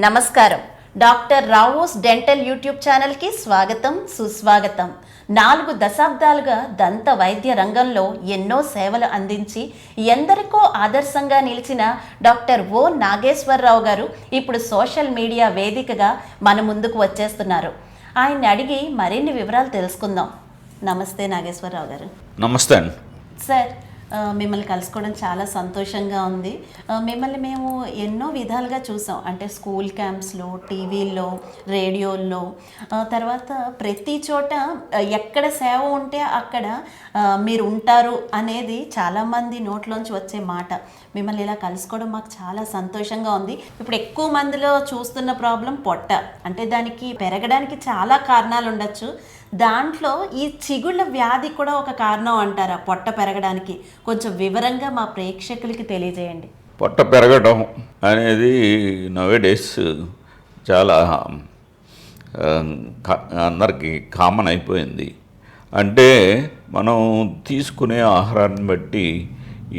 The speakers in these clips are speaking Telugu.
నమస్కారం. డాక్టర్ రావోస్ డెంటల్ యూట్యూబ్ ఛానల్కి స్వాగతం, సుస్వాగతం. 4 దశాబ్దాలుగా దంత వైద్య రంగంలో ఎన్నో సేవలు అందించి ఎందరికో ఆదర్శంగా నిలిచిన డాక్టర్ ఓ నాగేశ్వరరావు గారు ఇప్పుడు సోషల్ మీడియా వేదికగా మన ముందుకు వచ్చేస్తున్నారు. ఆయన్ని అడిగి మరిన్ని వివరాలు తెలుసుకుందాం. నమస్తే నాగేశ్వరరావు గారు. నమస్తే అండి. సార్, మిమ్మల్ని కలుసుకోవడం చాలా సంతోషంగా ఉంది. మిమ్మల్ని మేము ఎన్నో విధాలుగా చూసాం. అంటే స్కూల్ క్యాంప్స్లో, టీవీల్లో, రేడియోల్లో, తర్వాత ప్రతి చోట ఎక్కడ సేవ ఉంటే అక్కడ మీరు ఉంటారు అనేది చాలామంది నోట్లోంచి వచ్చే మాట. మిమ్మల్ని ఇలా కలుసుకోవడం మాకు చాలా సంతోషంగా ఉంది. ఇప్పుడు ఎక్కువ మందిలో చూస్తున్న ప్రాబ్లం పొట్ట. అంటే దానికి పెరగడానికి చాలా కారణాలు ఉండొచ్చు. దాంట్లో ఈ చిగుళ్ళ వ్యాధి కూడా ఒక కారణం అంటారా పొట్ట పెరగడానికి? కొంచెం వివరంగా మా ప్రేక్షకులకి తెలియజేయండి. పొట్ట పెరగడం అనేది నవేడేస్ చాలా అందరికీ కామన్ అయిపోయింది. అంటే మనం తీసుకునే ఆహారాన్ని బట్టి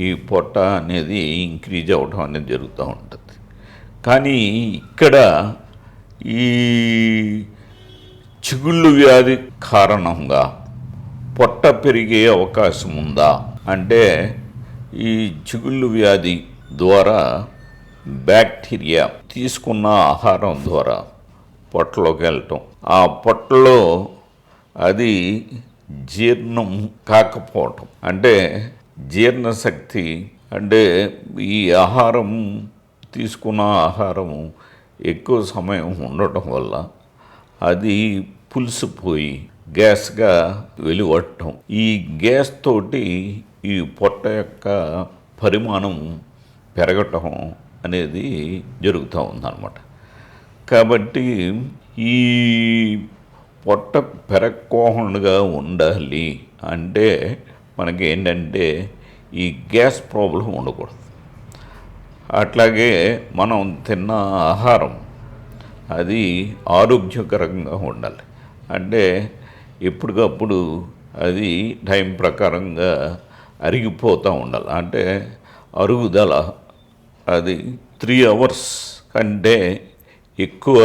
ఈ పొట్ట అనేది ఇంక్రీజ్ అవ్వడం అనేది జరుగుతూ ఉంటుంది. కానీ ఇక్కడ ఈ చిగుళ్ళు వ్యాధి కారణంగా పొట్ట పెరిగే అవకాశం ఉందా అంటే, ఈ చిగుళ్ళు వ్యాధి ద్వారా బ్యాక్టీరియా తీసుకున్న ఆహారం ద్వారా పొట్టలోకి వెళ్ళటం, ఆ పొట్టలో అది జీర్ణం కాకపోవటం, అంటే జీర్ణశక్తి, అంటే ఈ ఆహారం తీసుకున్న ఆహారము ఎక్కువ సమయం ఉండటం వల్ల అది పులిసిపోయి గ్యాస్గా వెలువడటం, ఈ గ్యాస్ తోటి ఈ పొట్ట యొక్క పరిమాణం పెరగటం అనేది జరుగుతూ ఉందన్నమాట. కాబట్టి ఈ పొట్ట పెరగకుండా ఉండాలి అంటే మనకి ఏంటంటే ఈ గ్యాస్ ప్రాబ్లం ఉండకూడదు. అట్లాగే మనం తిన్న ఆహారం అది ఆరోగ్యకరంగా ఉండాలి. అంటే ఎప్పటికప్పుడు అది టైం ప్రకారంగా అరిగిపోతూ ఉండాలి. అంటే అరుగుదల అది 3 hours కంటే ఎక్కువ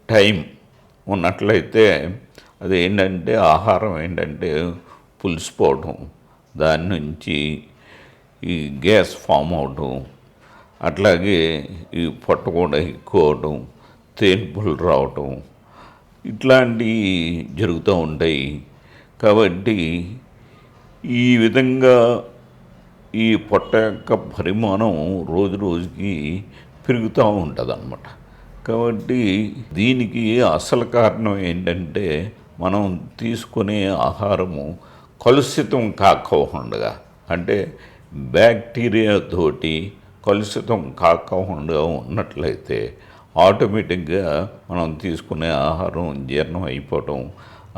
టైం ఉన్నట్లయితే అది ఏంటంటే ఆహారం ఏంటంటే పులిసిపోవడం, దాని నుంచి ఈ గ్యాస్ ఫామ్ అవడం, అట్లాగే ఈ పొట్ట కూడా ఎక్కువ అవడం, తేన్పులు రావటం, ఇట్లాంటివి జరుగుతూ ఉంటాయి. కాబట్టి ఈ విధంగా ఈ పొట్ట యొక్క పరిమాణం రోజు రోజుకి పెరుగుతూ ఉంటుంది అన్నమాట. కాబట్టి దీనికి అసలు కారణం ఏంటంటే మనం తీసుకునే ఆహారము కలుషితం కాకుండా, అంటే బ్యాక్టీరియాతోటి కలుషితం కాకుండా ఉన్నట్లయితే ఆటోమేటిక్గా మనం తీసుకునే ఆహారం జీర్ణం అయిపోవటం,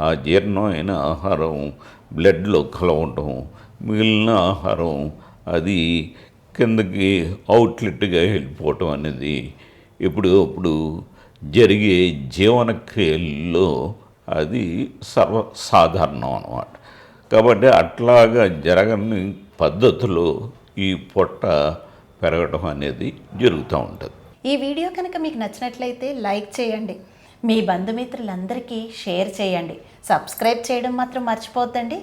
ఆ జీర్ణం అయిన ఆహారం బ్లడ్లో కలవటం, మిగిలిన ఆహారం అది కిందకి అవుట్లెట్గా వెళ్ళిపోవటం అనేది ఎప్పుడప్పుడు జరిగే జీవన క్రియల్లో అది సర్వసాధారణం అన్నమాట. కాబట్టి అట్లాగా జరగని పద్ధతిలో ఈ పొట్ట పెరగడం అనేది జరుగుతూ ఉంటుంది. ఈ వీడియో కనుక మీకు నచ్చినట్లయితే లైక్ చేయండి, మీ బంధుమిత్రులందరికీ షేర్ చేయండి, సబ్స్క్రైబ్ చేయడం మాత్రం మర్చిపోద్దండి.